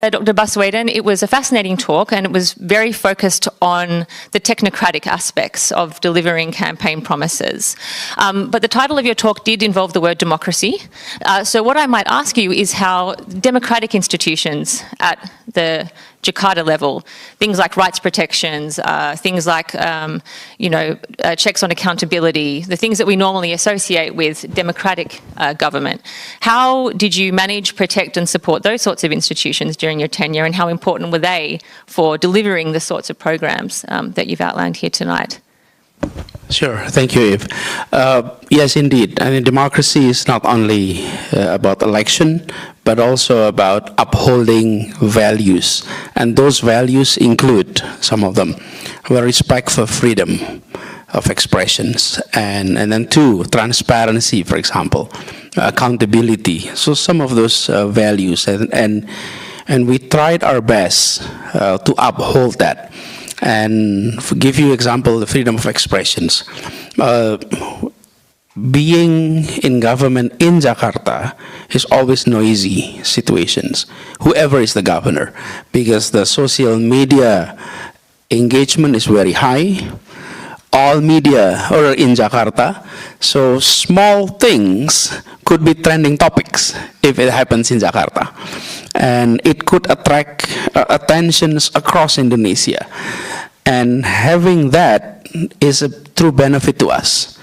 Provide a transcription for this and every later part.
Dr. Baswedan, it was a fascinating talk and it was very focused on the technocratic aspects of delivering campaign promises. But the title of your talk did involve the word democracy. So what I might ask you is how democratic institutions at the Jakarta level, things like rights protections, things like, checks on accountability, the things that we normally associate with democratic government. How did you manage, protect and support those sorts of institutions during your tenure, and how important were they for delivering the sorts of programs that you've outlined here tonight? Sure. Thank you, Eve. Yes, indeed. I mean, democracy is not only about election, but also about upholding values. And those values include some of them. Well, respect for freedom of expressions. And then two, transparency, for example, accountability. So some of those values. And we tried our best to uphold that. And to give you example, the freedom of expressions. Being in government in Jakarta is always noisy situations, whoever is the governor, because the social media engagement is very high. All media are in Jakarta, so small things could be trending topics if it happens in Jakarta. And it could attract attentions across Indonesia. And having that is a true benefit to us.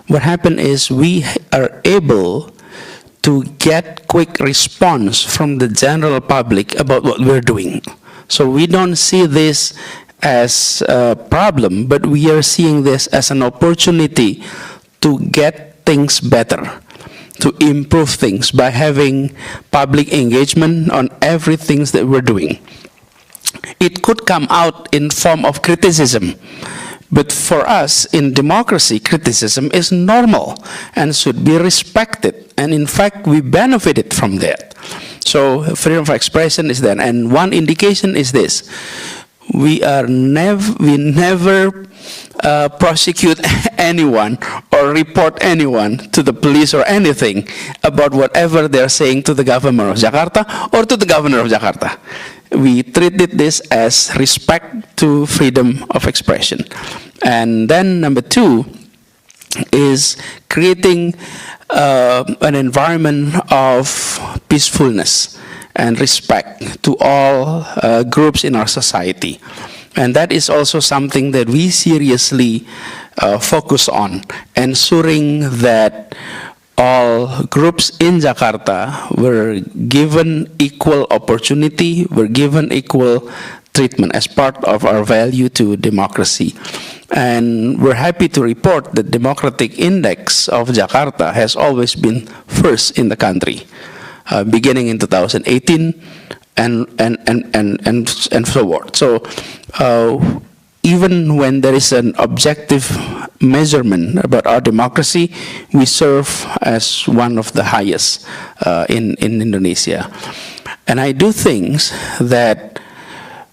What happened is we are able to get quick response from the general public about what we're doing. So we don't see this as a problem, but we are seeing this as an opportunity to get things better, to improve things by having public engagement on everything that we're doing. It could come out in form of criticism, but for us in democracy, criticism is normal and should be respected. And in fact, we benefited from that. So freedom of expression is there. And one indication is this. We never prosecute anyone or report anyone to the police or anything about whatever they're saying to the government of Jakarta or to the governor of Jakarta. We treated this as respect to freedom of expression. And then number two is creating an environment of peacefulness and respect to all groups in our society. And that is also something that we seriously focus on, ensuring that all groups in Jakarta were given equal opportunity, were given equal treatment as part of our value to democracy. And we're happy to report that Democratic Index of Jakarta has always been first in the country, beginning in 2018 and so forth. So even when there is an objective measurement about our democracy, we serve as one of the highest in Indonesia. And I do think that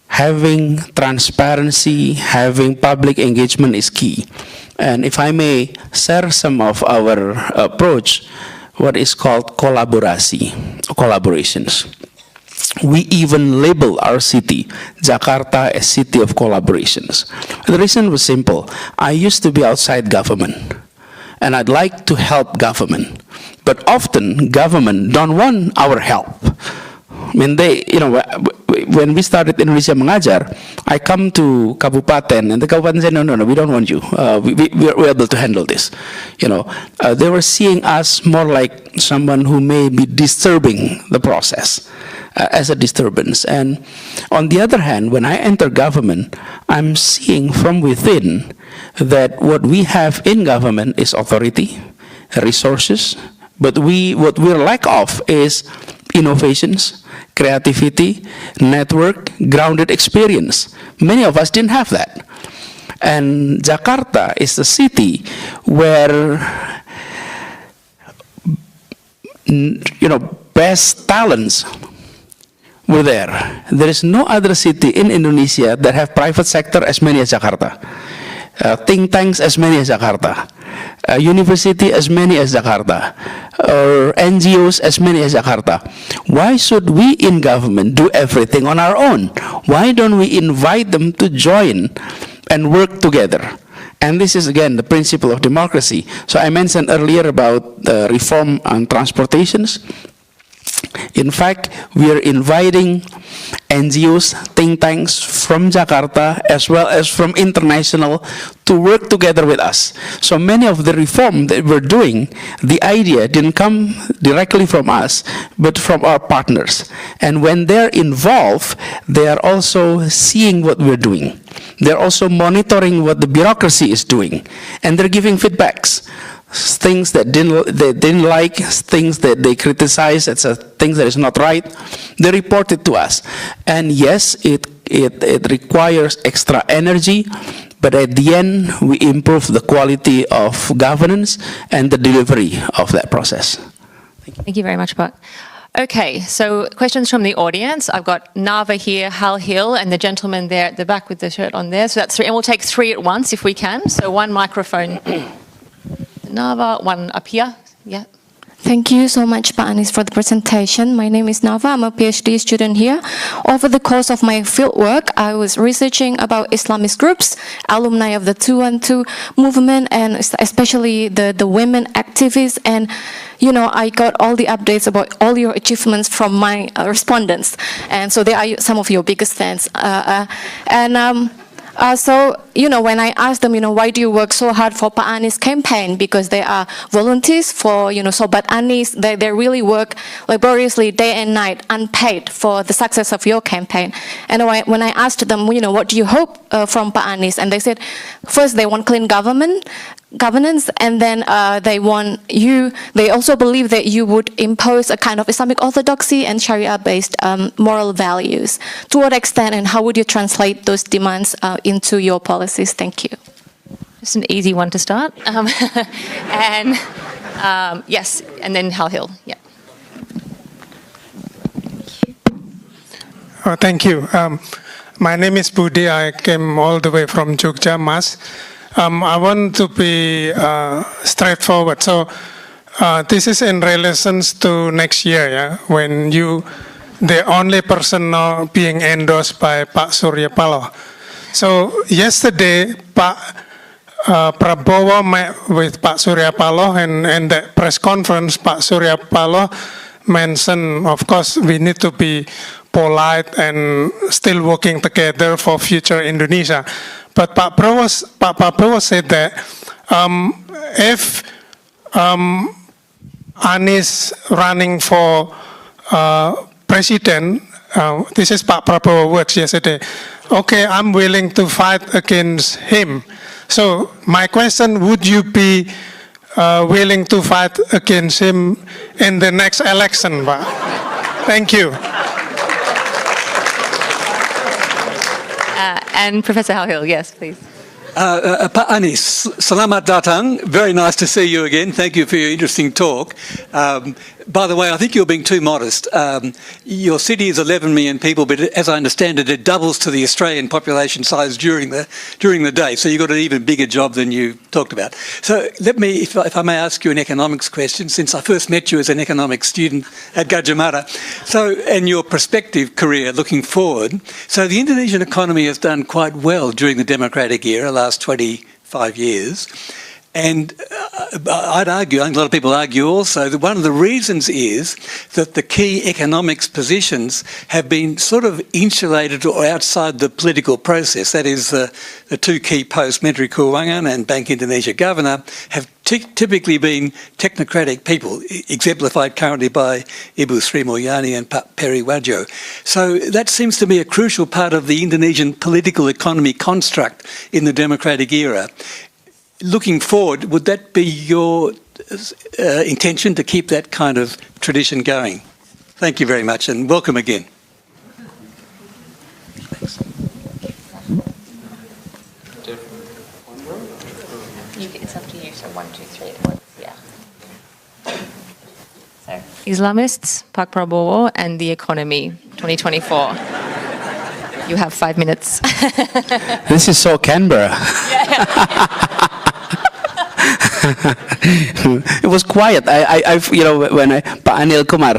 having transparency, having public engagement is key. And if I may share some of our approach, what is called collaborations. We even label our city, Jakarta, a city of collaborations. The reason was simple. I used to be outside government, and I'd like to help government. But often, government don't want our help. I mean, when we started Indonesia Mengajar, I come to Kabupaten, and the Kabupaten said, no, we don't want you. We're able to handle this. They were seeing us more like someone who may be disturbing the process. As a disturbance. And on the other hand, when I enter government, I'm seeing from within that what we have in government is authority, resources, but what we're lack of is innovations, creativity, network, grounded experience. Many of us didn't have that. And Jakarta is the city where best talents were there. There is no other city in Indonesia that have private sector as many as Jakarta. Think tanks as many as Jakarta. university as many as Jakarta, or NGOs as many as Jakarta. Why should we in government do everything on our own? Why don't we invite them to join and work together? And this is, again, the principle of democracy. So I mentioned earlier about the reform on transportations. In fact, we are inviting NGOs, think tanks from Jakarta as well as from International to work together with us. So many of the reform that we're doing, the idea didn't come directly from us, but from our partners. And when they're involved, they are also seeing what we're doing. They're also monitoring what the bureaucracy is doing. And they're giving feedbacks. Things that they didn't like, things that they criticize, it's things that is not right, they report it to us. And yes, it requires extra energy, but at the end, we improve the quality of governance and the delivery of that process. Thank you very much, Pak. Okay, so questions from the audience. I've got Nava here, Hal Hill, and the gentleman there at the back with the shirt on there. So that's three, and we'll take three at once if we can. So one microphone. Nava, one up here. Yeah. Thank you so much, Pak Anies, for the presentation. My name is Nava. I'm a PhD student here. Over the course of my fieldwork, I was researching about Islamist groups, alumni of the 212 movement, and especially the women activists. And, you know, I got all the updates about all your achievements from my respondents. And so they are some of your biggest fans. So, you know, when I asked them, you know, why do you work so hard for Pak Anies campaign? Because they are volunteers for, you know, Sobat Anies. They really work laboriously day and night, unpaid, for the success of your campaign. And when I asked them, you know, what do you hope from Pak Anies? And they said, first, they want clean governance, and then they also believe that you would impose a kind of Islamic orthodoxy and Sharia-based moral values. To what extent and how would you translate those demands into your policies? Thank you. Just an easy one to start. Yes, and then Hal Hill. Yeah. Thank you. My name is Budi. I came all the way from Jogja, Mas. I want to be straightforward. So this is in relation to next year, yeah, when you, the only person now being endorsed by Pak Surya Paloh. So yesterday, Pak Prabowo met with Pak Surya Paloh, and the press conference, Pak Surya Paloh mentioned, of course, we need to be polite and still working together for future Indonesia. But Pak Prabowo said that if Anies running for president, this is Pak Prabowo words yesterday, okay, I'm willing to fight against him. So my question, would you be willing to fight against him in the next election, Pak? Thank you. And Professor Hal Hill, yes, please. Pak Anies, selamat datang. Very nice to see you again. Thank you for your interesting talk. By the way, I think you're being too modest. Your city is 11 million people, but as I understand it, it doubles to the Australian population size during the day. So you've got an even bigger job than you talked about. So let me, if I may ask you an economics question, since I first met you as an economics student at Gadjah Mada. So, and your prospective career looking forward. So the Indonesian economy has done quite well during the democratic era, last 25 years. And I'd argue, and a lot of people argue also, that one of the reasons is that the key economics positions have been sort of insulated or outside the political process. That is, the two key posts, Menteri Keuangan and Bank Indonesia Governor, have typically been technocratic people, exemplified currently by Ibu Sri Mulyani and Pak Peri Warjo. So that seems to be a crucial part of the Indonesian political economy construct in the democratic era. Looking forward, would that be your intention to keep that kind of tradition going? Thank you very much and welcome again. It's up to you, so 1, 2, 3 at once, yeah. So, Islamists, Pak Prabowo and the economy, 2024. You have 5 minutes. This is so Canberra. It was quiet. When Pak Anil Kumar,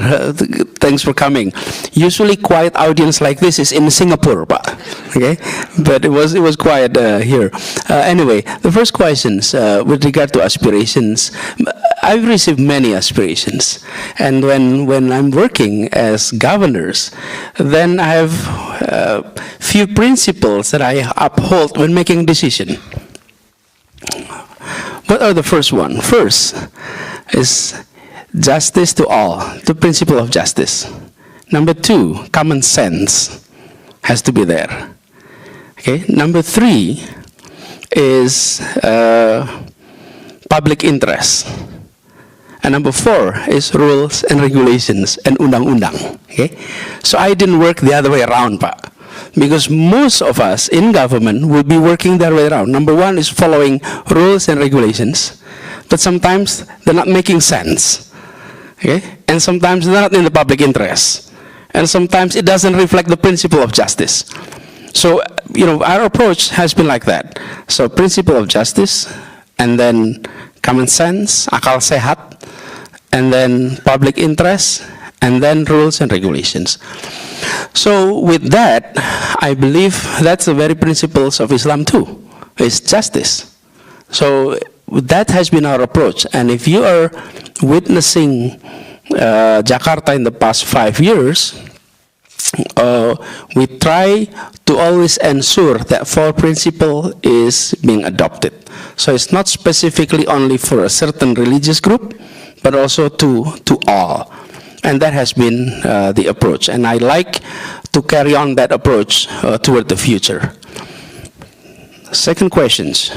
thanks for coming. Usually quiet audience like this is in Singapore, Pak. Okay, but it was quiet here. Anyway, the first questions with regard to aspirations. I've received many aspirations, and when I'm working as governors, then I have few principles that I uphold when making decision. What are the first one? First is justice to all, the principle of justice. Number two, common sense has to be there. Okay. Number three is public interest. And number four is rules and regulations and undang-undang. Okay. So I didn't work the other way around, Pak. Because most of us in government will be working the other way around. Number one is following rules and regulations, but sometimes they're not making sense. Okay? And sometimes they're not in the public interest. And sometimes it doesn't reflect the principle of justice. So, our approach has been like that. So, principle of justice, and then common sense, akal sehat, and then public interest, and then rules and regulations. So with that, I believe that's the very principles of Islam too, is justice. So that has been our approach. And if you are witnessing Jakarta in the past 5 years, we try to always ensure that four principle is being adopted. So it's not specifically only for a certain religious group, but also to all. And that has been the approach. And I like to carry on that approach toward the future. Second questions.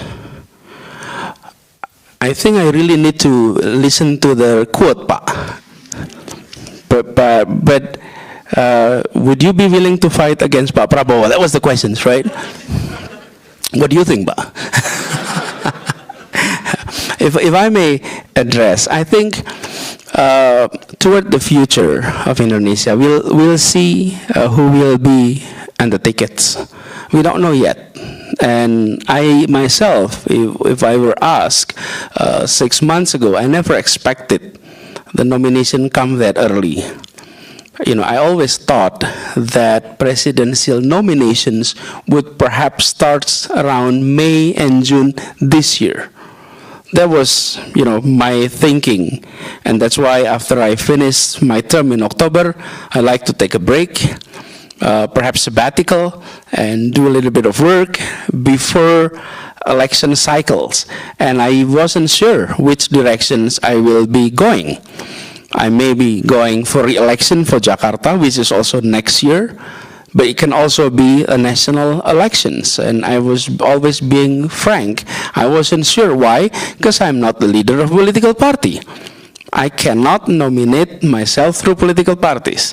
I think I really need to listen to the quote, Pak. But would you be willing to fight against Pak Prabowo? That was the questions, right? What do you think, Pak? If I may address, I think toward the future of Indonesia, we'll see who will be on the tickets. We don't know yet. And I myself, if I were asked 6 months ago, I never expected the nomination come that early. I always thought that presidential nominations would perhaps start around May and June this year. That was, my thinking. And that's why after I finished my term in October, I like to take a break, perhaps sabbatical, and do a little bit of work before election cycles. And I wasn't sure which directions I will be going. I may be going for re-election for Jakarta, which is also next year. But it can also be a national elections. And I was always being frank. I wasn't sure. Why? Because I'm not the leader of a political party. I cannot nominate myself through political parties.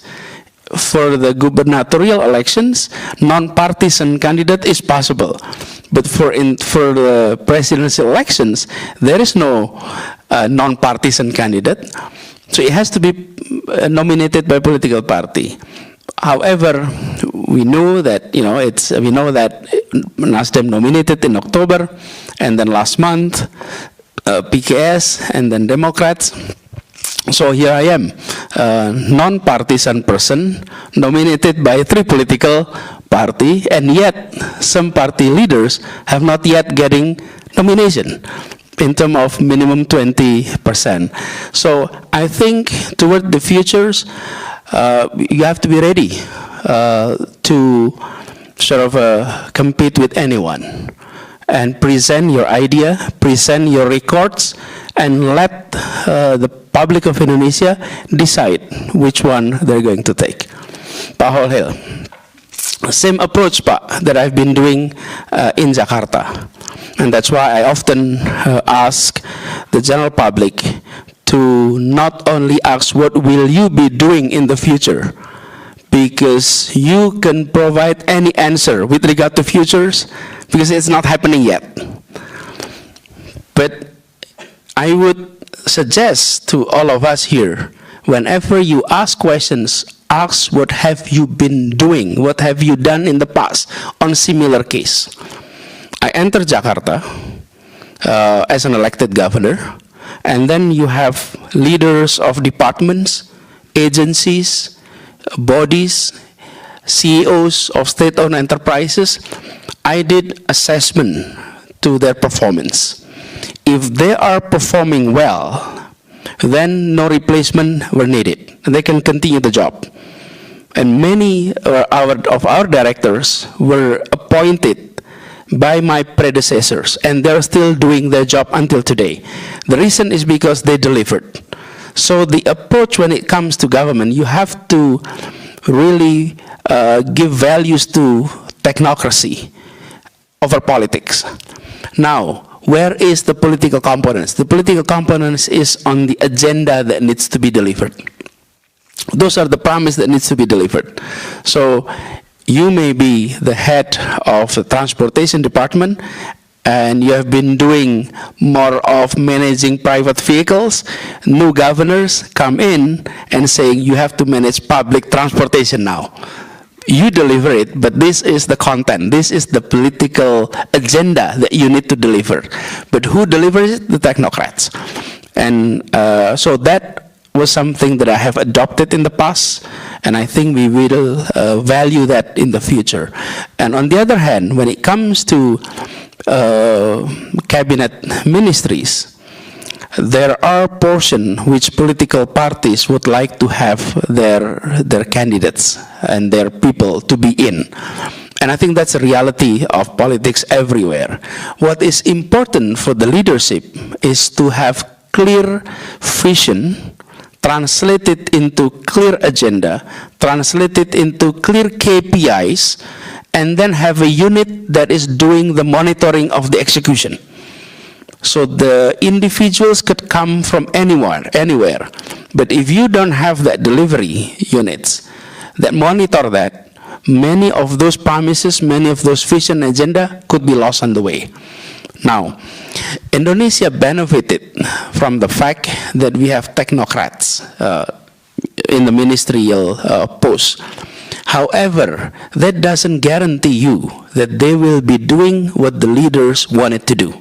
For the gubernatorial elections, non-partisan candidate is possible. But for the presidential elections, there is no non-partisan candidate. So it has to be nominated by political party. However, we know that Nasdem nominated in October, and then last month PKS, and then Democrats. So here I am, non-partisan person nominated by 3 political party, and yet some party leaders have not yet getting nomination in terms of minimum 20%. So I think toward the futures, you have to be ready to sort of compete with anyone and present your idea, present your records, and let the public of Indonesia decide which one they're going to take. Pak Holhil, same approach, Pak, that I've been doing in Jakarta. And that's why I often ask the general public to not only ask what will you be doing in the future, because you can provide any answer with regard to futures, because it's not happening yet. But I would suggest to all of us here, whenever you ask questions, ask what have you been doing, what have you done in the past on similar case. I entered Jakarta as an elected governor. And then you have leaders of departments, agencies, bodies, CEOs of state-owned enterprises. I did assessment to their performance. If they are performing well, then no replacement were needed. They can continue the job. And many of our directors were appointed by my predecessors, and they're still doing their job until today. The reason is because they delivered. So the approach when it comes to government, you have to really give values to technocracy over politics. Now, where is the political components? The political components is on the agenda that needs to be delivered. Those are the promise that needs to be delivered. So you may be the head of the transportation department, and you have been doing more of managing private vehicles. New governors come in and say you have to manage public transportation now. You deliver it, but this is the content. This is the political agenda that you need to deliver. But who delivers it? The technocrats. And so that was something that I have adopted in the past, and I think we will value that in the future. And on the other hand, when it comes to cabinet ministries, there are portions which political parties would like to have their candidates and their people to be in. And I think that's a reality of politics everywhere. What is important for the leadership is to have clear vision, translate it into clear agenda, translate it into clear KPIs, and then have a unit that is doing the monitoring of the execution. So the individuals could come from anywhere. But if you don't have that delivery units that monitor that, many of those promises, many of those vision agenda could be lost on the way. Now, Indonesia benefited from the fact that we have technocrats in the ministerial posts. However, that doesn't guarantee you that they will be doing what the leaders wanted to do.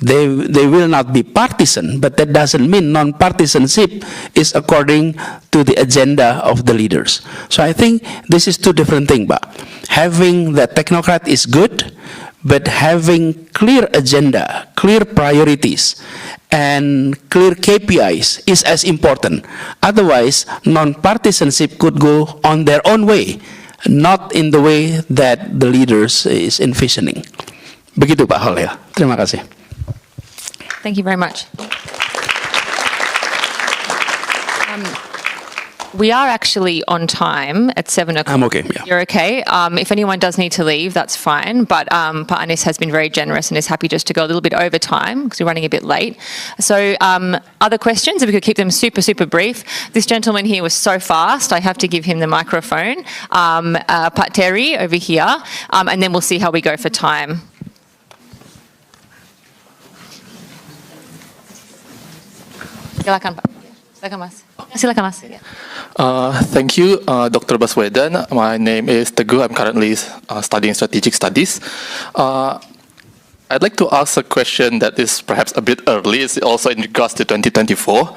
They will not be partisan, but that doesn't mean non-partisanship is according to the agenda of the leaders. So I think this is two different things. But having the technocrat is good, but having clear agenda, clear priorities, and clear KPIs is as important. Otherwise, non-partisanship could go on their own way, not in the way that the leaders is envisioning. Begitu Pak Holil. Terima kasih. Thank you very much. We are actually on time at 7 o'clock. I'm okay, yeah. You're okay. If anyone does need to leave, that's fine. But Pak Anies has been very generous and is happy just to go a little bit over time because we're running a bit late. So other questions, if we could keep them super, super brief. This gentleman here was so fast, I have to give him the microphone. Pak Terry over here, and then we'll see how we go for time. Silakan Pak. Silakan Mas. Silakan Mas. Thank you, Dr. Baswedan. My name is Teguh. I'm currently studying strategic studies. I'd like to ask a question that is perhaps a bit early. It's also in regards to 2024.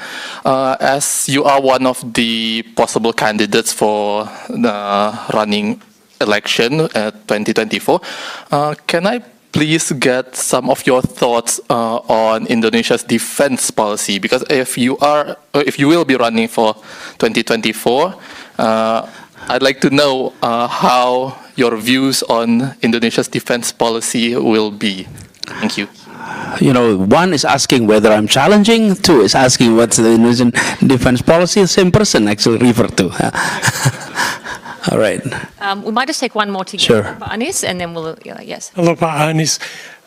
As you are one of the possible candidates for the running election at 2024, can I please get some of your thoughts on Indonesia's defense policy? Because if you will be running for 2024, I'd like to know how your views on Indonesia's defense policy will be. Thank you. You know, one is asking whether I'm challenging, two is asking what's the Indonesian defense policy, the same person actually referred to. All right. We might just take one more together, Sure. Pak Anies, and then we'll, yes. Hello, Pak Anies.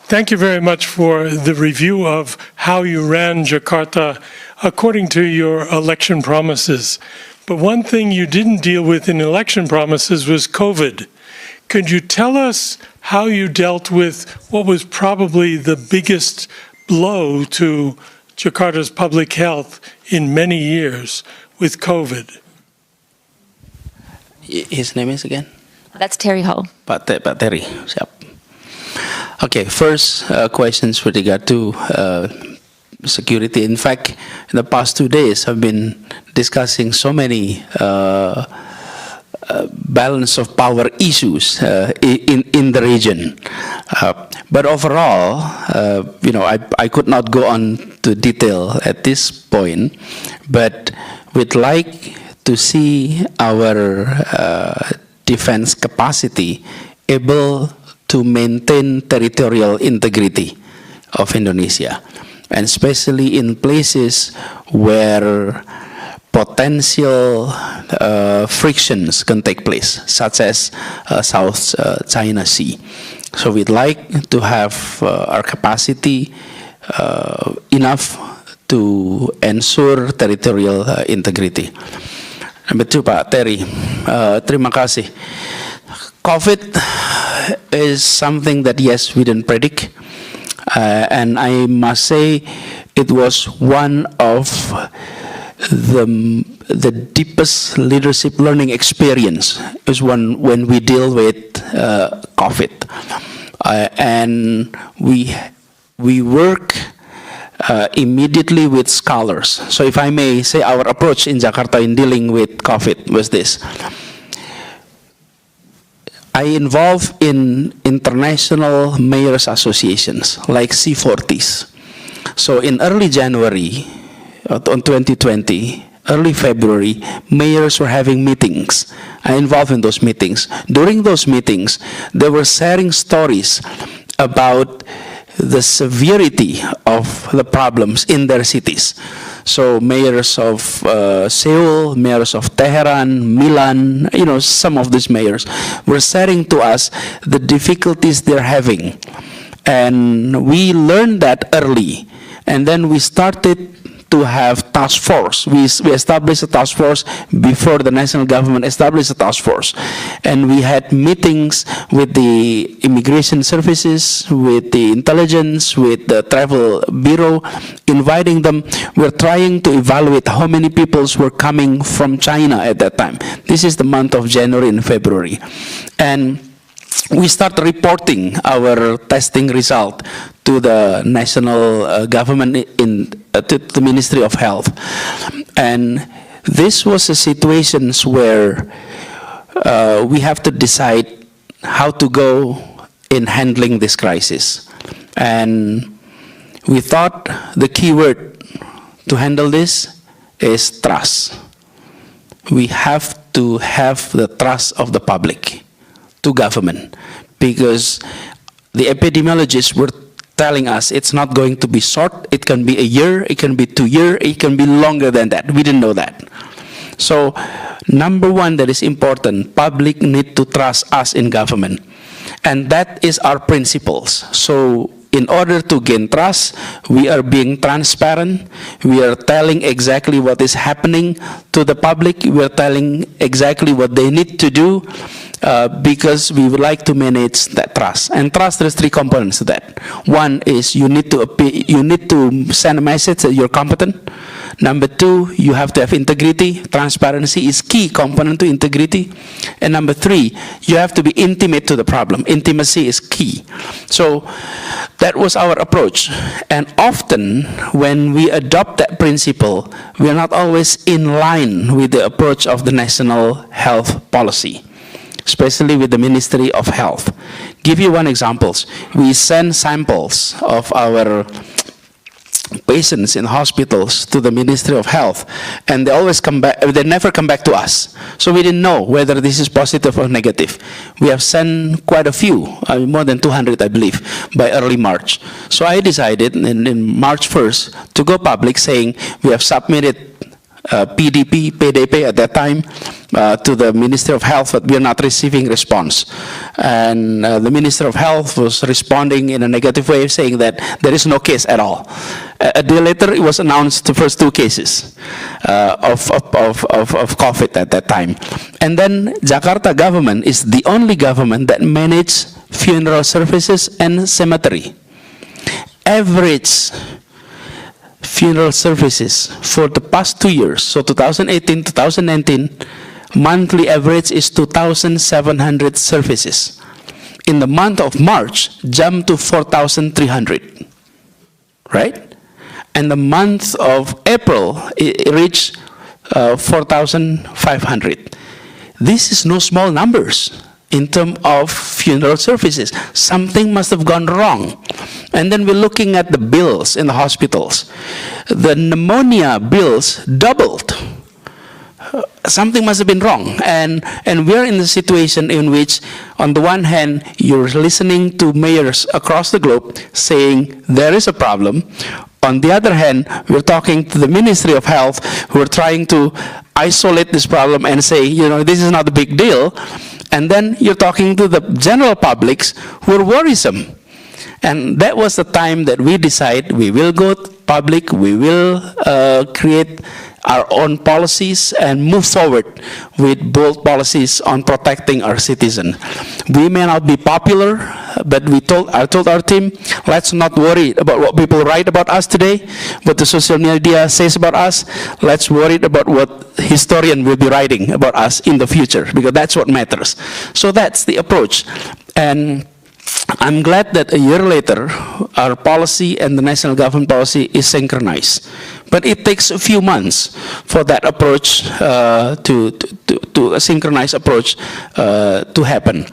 Thank you very much for the review of how you ran Jakarta according to your election promises. But one thing you didn't deal with in election promises was COVID. Could you tell us how you dealt with what was probably the biggest blow to Jakarta's public health in many years with COVID? His name is again? That's Terry Hull. Pak Terry. Siap. Okay, first questions with regard to security. In fact, in the past 2 days, I've been discussing so many balance of power issues in the region. But overall, I could not go on to detail at this point, but we'd like to see our defense capacity able to maintain territorial integrity of Indonesia, and especially in places where potential frictions can take place, such as South China Sea. So we'd like to have our capacity enough to ensure territorial integrity. Number two, Pak Terry, terima kasih. COVID is something that, yes, we didn't predict. And I must say it was one of the deepest leadership learning experience is when we deal with COVID. And we work immediately with scholars. So if I may say, our approach in Jakarta in dealing with COVID was this. I involved in international mayors associations like C40s. So in early January on 2020, early February, mayors were having meetings. I involved in those meetings. During those meetings, they were sharing stories about the severity of the problems in their cities. So mayors of Seoul, mayors of Tehran, Milan, some of these mayors were sharing to us the difficulties they're having. And we learned that early. And then we started to have task force. We established a task force before the national government established a task force. And we had meetings with the immigration services, with the intelligence, with the travel bureau, inviting them. We're trying to evaluate how many people were coming from China at that time. This is the month of January and February. And we start reporting our testing result to the national government, to the Ministry of Health. And this was a situation where we have to decide how to go in handling this crisis. And we thought the key word to handle this is trust. We have to have the trust of the public to government, because the epidemiologists were telling us it's not going to be short. It can be a year, it can be 2 years, it can be longer than that. We didn't know that. So, number one that is important, public need to trust us in government. And that is our principles. So, in order to gain trust, we are being transparent. We are telling exactly what is happening to the public. We are telling exactly what they need to do. Because we would like to manage that trust. And trust, there's 3 components to that. One is you need to send a message that you're competent. Number 2, you have to have integrity. Transparency is key component to integrity. And number 3, you have to be intimate to the problem. Intimacy is key. So that was our approach. And often when we adopt that principle, we are not always in line with the approach of the national health policy, especially with the Ministry of Health. Give you one example. We send samples of our patients in hospitals to the Ministry of Health, and they always come back, they never come back to us. So we didn't know whether this is positive or negative. We have sent quite a few, more than 200, I believe, by early March. So I decided in March 1st to go public saying we have submitted PDP at that time to the Ministry of Health, but we are not receiving response. And the Minister of Health was responding in a negative way, saying that there is no case at all. A day later, it was announced the first 2 cases of COVID at that time. And then Jakarta government is the only government that manages funeral services and cemetery. Average funeral services for the past 2 years, so 2018, 2019, monthly average is 2,700 services. in the month of March jumped to 4,300, right? And the month of April, it reached 4,500. This is no small numbers in terms of funeral services. Something must have gone wrong. And then we're looking at the bills in the hospitals. The pneumonia bills doubled. Something must have been wrong. And we're in the situation in which, on the one hand, you're listening to mayors across the globe saying there is a problem. On the other hand, we're talking to the Ministry of Health, who are trying to isolate this problem and say, you know, this is not a big deal. And then you're talking to the general publics who are worrisome. And that was the time that we decide we will go public, we will create our own policies and move forward with bold policies on protecting our citizens. We may not be popular, but I told our team, let's not worry about what people write about us today, what the social media says about us. Let's worry about what historian will be writing about us in the future, because that's what matters. So that's the approach. And I'm glad that a year later, our policy and the national government policy is synchronized. But it takes a few months for that approach, to a synchronized approach to happen.